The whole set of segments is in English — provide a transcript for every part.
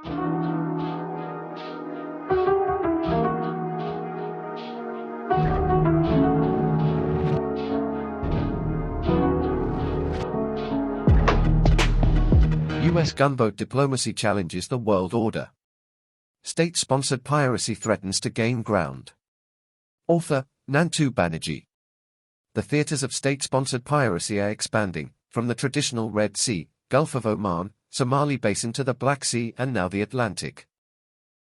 U.S. gunboat diplomacy challenges the world order. State-sponsored piracy threatens to gain ground. Author, Nantu Banerjee. The theaters of state-sponsored piracy are expanding, from the traditional Red Sea, Gulf of Oman, Somali Basin to the Black Sea and now the Atlantic.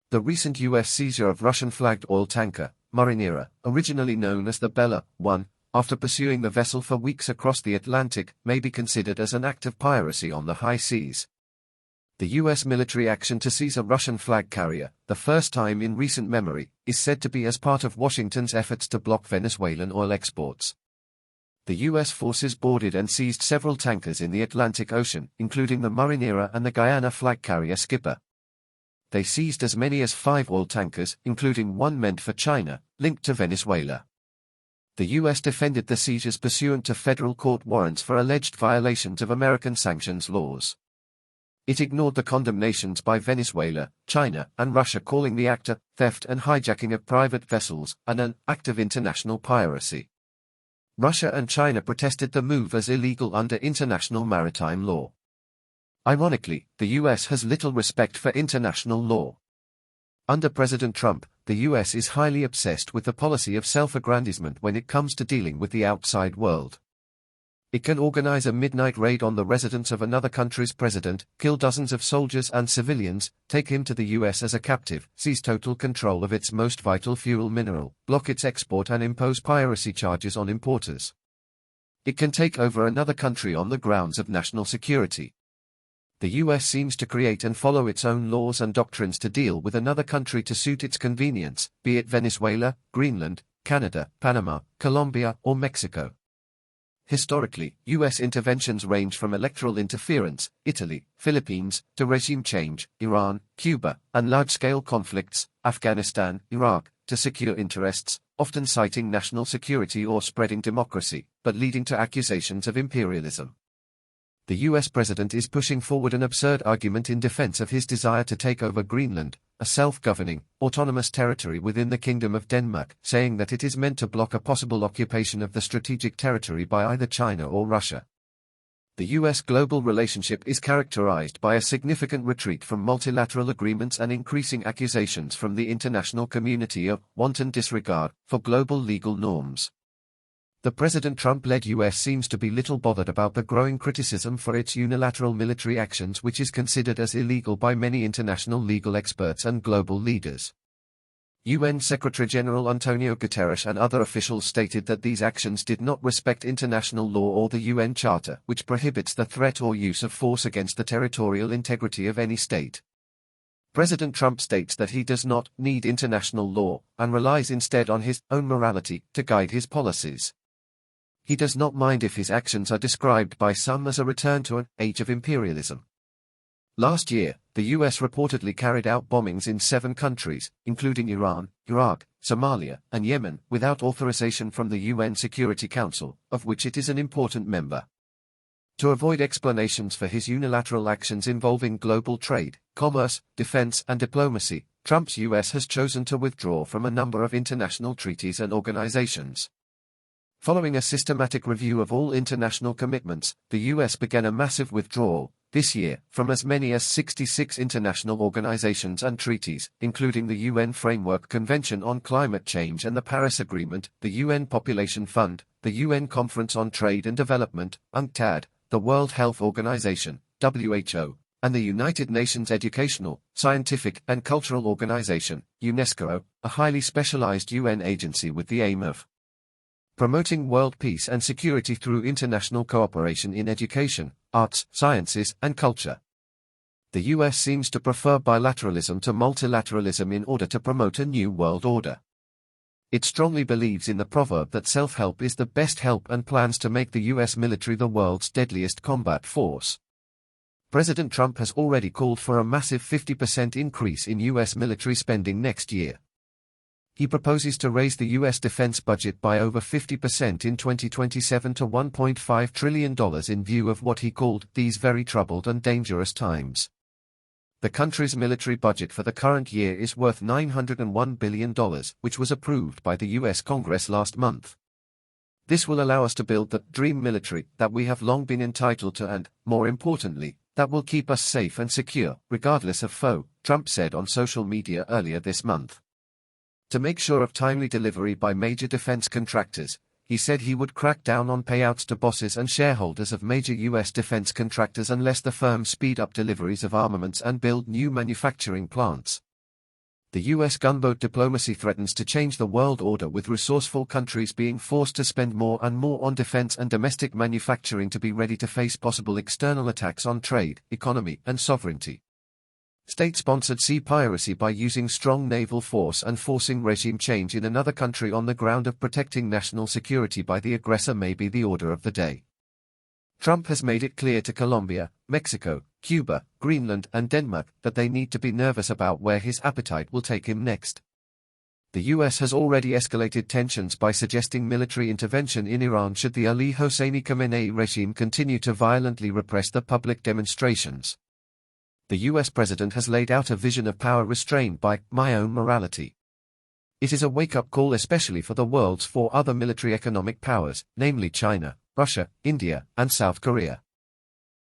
The recent U.S. seizure of Russian-flagged oil tanker, Marinera, originally known as the Bella I, after pursuing the vessel for weeks across the Atlantic, may be considered as an act of piracy on the high seas. The U.S. military action to seize a Russian flag carrier, the first time in recent memory, is said to be as part of Washington's efforts to block Venezuelan oil exports. The U.S. forces boarded and seized several tankers in the Atlantic Ocean, including the Marinera and the Guyana flag carrier Skipper. They seized as many as 5 oil tankers, including one meant for China, linked to Venezuela. The U.S. defended the seizures pursuant to federal court warrants for alleged violations of American sanctions laws. It ignored the condemnations by Venezuela, China, and Russia, calling the act a theft and hijacking of private vessels and an act of international piracy. Russia and China protested the move as illegal under international maritime law. Ironically, the U.S. has little respect for international law. Under President Trump, the U.S. is highly obsessed with the policy of self-aggrandizement when it comes to dealing with the outside world. It can organize a midnight raid on the residence of another country's president, kill dozens of soldiers and civilians, take him to the U.S. as a captive, seize total control of its most vital fuel mineral, block its export and impose piracy charges on importers. It can take over another country on the grounds of national security. The U.S. seems to create and follow its own laws and doctrines to deal with another country to suit its convenience, be it Venezuela, Greenland, Canada, Panama, Colombia, or Mexico. Historically, U.S. interventions range from electoral interference, Italy, Philippines, to regime change, Iran, Cuba, and large-scale conflicts, Afghanistan, Iraq, to secure interests, often citing national security or spreading democracy, but leading to accusations of imperialism. The U.S. president is pushing forward an absurd argument in defense of his desire to take over Greenland, a self-governing, autonomous territory within the Kingdom of Denmark, saying that it is meant to block a possible occupation of the strategic territory by either China or Russia. The U.S. global relationship is characterized by a significant retreat from multilateral agreements and increasing accusations from the international community of wanton disregard for global legal norms. The President Trump-led U.S. seems to be little bothered about the growing criticism for its unilateral military actions, which is considered as illegal by many international legal experts and global leaders. UN Secretary-General Antonio Guterres and other officials stated that these actions did not respect international law or the UN Charter, which prohibits the threat or use of force against the territorial integrity of any state. President Trump states that he does not need international law and relies instead on his own morality to guide his policies. He does not mind if his actions are described by some as a return to an age of imperialism. Last year, the U.S. reportedly carried out bombings in 7 countries, including Iran, Iraq, Somalia, and Yemen, without authorization from the UN Security Council, of which it is an important member. To avoid explanations for his unilateral actions involving global trade, commerce, defense, and diplomacy, Trump's U.S. has chosen to withdraw from a number of international treaties and organizations. Following a systematic review of all international commitments, the U.S. began a massive withdrawal, this year, from as many as 66 international organizations and treaties, including the UN Framework Convention on Climate Change and the Paris Agreement, the UN Population Fund, the UN Conference on Trade and Development, UNCTAD, the World Health Organization, WHO, and the United Nations Educational, Scientific and Cultural Organization, UNESCO, a highly specialized UN agency with the aim of promoting world peace and security through international cooperation in education, arts, sciences, and culture. The U.S. seems to prefer bilateralism to multilateralism in order to promote a new world order. It strongly believes in the proverb that self-help is the best help and plans to make the U.S. military the world's deadliest combat force. President Trump has already called for a massive 50% increase in U.S. military spending next year. He proposes to raise the U.S. defense budget by over 50% in 2027 to $1.5 trillion in view of what he called these very troubled and dangerous times. The country's military budget for the current year is worth $901 billion, which was approved by the U.S. Congress last month. This will allow us to build the dream military that we have long been entitled to and, more importantly, that will keep us safe and secure, regardless of foe, Trump said on social media earlier this month. To make sure of timely delivery by major defense contractors, he said he would crack down on payouts to bosses and shareholders of major U.S. defense contractors unless the firms speed up deliveries of armaments and build new manufacturing plants. The U.S. gunboat diplomacy threatens to change the world order, with resourceful countries being forced to spend more and more on defense and domestic manufacturing to be ready to face possible external attacks on trade, economy, and sovereignty. State-sponsored sea piracy by using strong naval force and forcing regime change in another country on the ground of protecting national security by the aggressor may be the order of the day. Trump has made it clear to Colombia, Mexico, Cuba, Greenland, and Denmark that they need to be nervous about where his appetite will take him next. The U.S. has already escalated tensions by suggesting military intervention in Iran should the Ali Hosseini Khamenei regime continue to violently repress the public demonstrations. The U.S. president has laid out a vision of power restrained by my own morality. It is a wake-up call especially for the world's four other military economic powers, namely China, Russia, India, and South Korea.